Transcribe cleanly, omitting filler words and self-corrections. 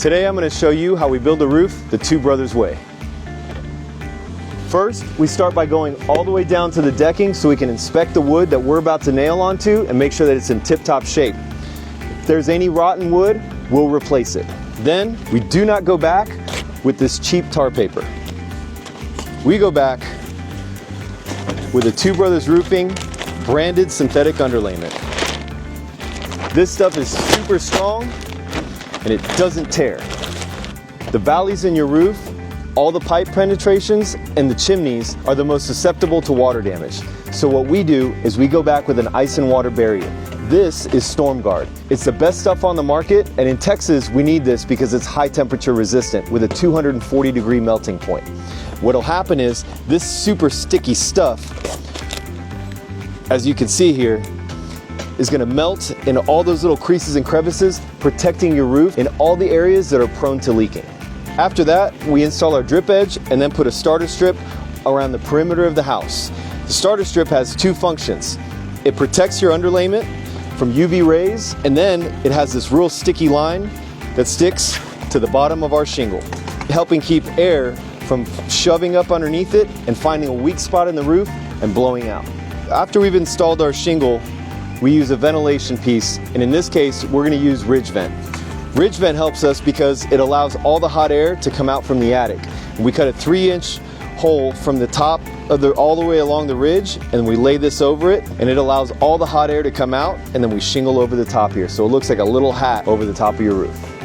Today I'm going to show you how we build a roof the Two Brothers way. First, we start by going all the way down to the decking so we can inspect the wood that we're about to nail onto and make sure that it's in tip-top shape. If there's any rotten wood, we'll replace it. Then, we do not go back with this cheap tar paper. We go back with a Two Brothers Roofing branded synthetic underlayment. This stuff is super strong and it doesn't tear. The valleys in your roof, all the pipe penetrations, and the chimneys are the most susceptible to water damage. So what we do is we go back with an ice and water barrier. This is Storm Guard. It's the best stuff on the market, and in Texas we need this because it's high temperature resistant with a 240-degree melting point. What'll happen is this super sticky stuff, as you can see here, is going to melt in all those little creases and crevices, protecting your roof in all the areas that are prone to leaking. After that, we install our drip edge and then put a starter strip around the perimeter of the house. The starter strip has two functions. It protects your underlayment from UV rays, and then it has this real sticky line that sticks to the bottom of our shingle, helping keep air from shoving up underneath it and finding a weak spot in the roof and blowing out. After we've installed our shingle, we use a ventilation piece, and in this case, we're going to use Ridge Vent. Ridge Vent helps us because it allows all the hot air to come out from the attic. We cut a 3-inch hole from the top of all the way along the ridge, and we lay this over it, and it allows all the hot air to come out, and then we shingle over the top here, so it looks like a little hat over the top of your roof.